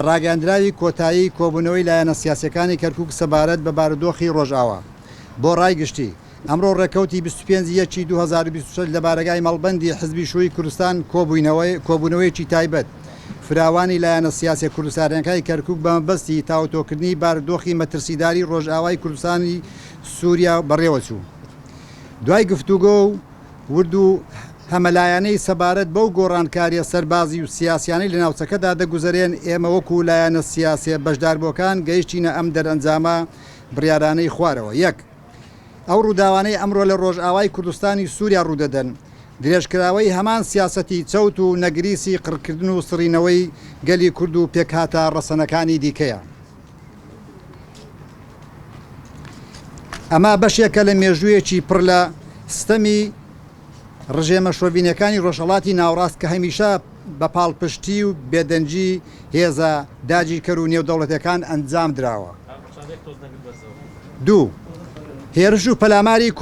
ڕاگەاندراوی کۆتایی کۆبوونەوەی لایەنە سیاسیەکانی کەرکووک سەبارەت بە بارودۆخی ڕۆژئاوا بۆ ڕایگشتی ئەمڕۆ ڕێکەوتی 25/2026 لە بارگای مەڵبەندی حزبی شووی کوردستان کۆبوونەوەیەکی تایبەت فراوانی لایەنە سیاسی کوردستانیەکانی کەرکووک بە مەبەستی تاوتۆکردنی بارودۆخی مەترسیداری ڕۆژئاوای کوردستانی سووریا بەڕێوەچوو. دوای گفتوگۆ و ورد و هەمەلایەنەی سەبارەت بەو گۆڕانکاریە سەربازی و سیاسیانەی لە ناوچەکەدا دەگوزارێن ئێمە وەکو لایەنە سیاسیە بەشداربووەکان گەیشتینە ئەم دەرئەنجامە بڕیارانەی خوارەوە. یەک، ئەو ڕووداوانەی ئەمڕۆ لە ڕۆژئاوای کوردستانی سووریا ڕوودەدەن درێژکراوەی هەمان سیاسەتی چەوت و نەگریسی قڕکردن و سڕینەوەی گەلی کورد و پێکهاتە ڕەسەنەکانی دیکەیە. ئەمە بەشێکە لە مێژوویەکی پڕ لە ستەمی ڕژێمە شۆڤینیەکانی ڕۆژهەڵاتی ناوڕاست کە هەمیشە بە پاڵپشتی و بێدەنجی هێزە داگیرکەر و نێودەوڵەتیەکان ئەنجام دراوە. دوو، هێرش و پەلاماری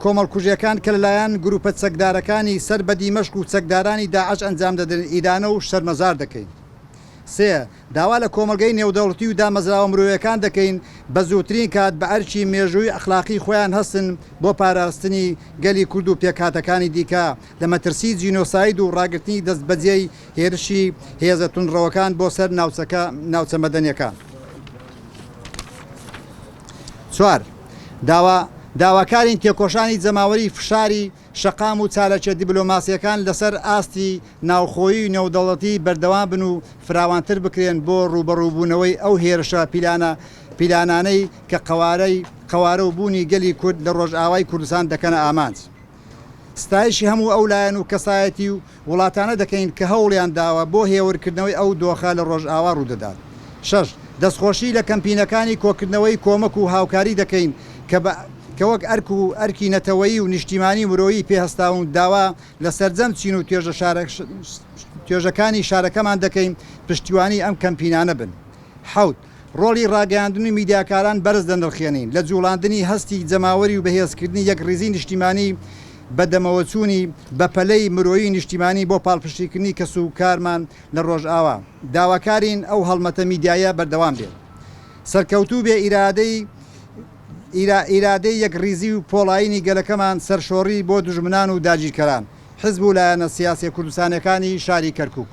کۆمەڵکوژیەکان کە لەلایەن گروپە چەکدارەکانی سەر بە دیمەشق و چەکدارانی داعش ئەنجام دەدەن ئیدانە و شەرمەزار دەکەین. سێ، داوا لە کۆمەلگەی نێودەوڵەتی و دامەزراوە مرۆیەکان دەکەین بە زووترین کات بە ئەرکی مێژووی ئەخلاقی خۆیان هەستن بۆ پاراستنی گەلی کورد و پێکهاتەکانی دیکە لە مەترسی جینۆساید و ڕاگررتنی دەستبەجێی هێرشی هێزە تونڕەوەکان بۆ سەر ناوچە مەدەنیەکان. چوار، داواکارین تێکۆشانی جەماوەری فشاری شەقام و چالەکێ دیبلۆماسیەکان لەسەر ئاستی ناوخۆیی نێودەوڵەتی بەردەوام بن و فراوانتر بکرێن بۆ ڕوبەڕووبوونەوەی ئەو هێرشە پیلانانەی کە قەوارە و بوونی گەلی کورد لە ڕۆژئاوای کوردستان دەکەنە ئامانج. ستایشی هەموو ئەو لایەن و کەسایەتی و وڵاتانە دەکەین کە هەوڵیان داوە بۆ هێورکردنەوەی ئەو دۆخە لە ڕۆژئاوا ڕوودەدات. شەش، دەستخۆشی لە کەمپینەکانی کۆکردنەوەی کۆمەک و هاوکاری دەکەین کە وەک ئەرکی نەتەوەیی و نیشتیمانی مرۆیی پێهەستاون داوا لە سەرجەم چین و توێژەکانی شارەکەمان دەکەین پشتیوانی ئەم کەمپینانە بن. حەوت، ڕۆڵی ڕاگەیاندن و میدیاکاران بەرز دەنرخێنین لە جوڵاندنی هەستی جەماوەری و بەهێزکردنی یەک ڕیزی نیشتیمانی بەدەمەوەچوونی بەپەلەی مرۆیی نیشتیمانی بۆ پاڵپشتیکردنی کەس و کارمان لە ڕۆژئاوا. داواکارین ئەو هەڵمەتە میدیایە بەردەوام بێت. سەرکەوتوو بێ ئیرادەی یەک ڕیزی و پۆڵایینی گەلەکەمان سەرشۆڕی بۆ دوژمنان و داگیرکەران. حزب و لایەنە سیاسی کوردستانیەکانی شاری کەرکووک.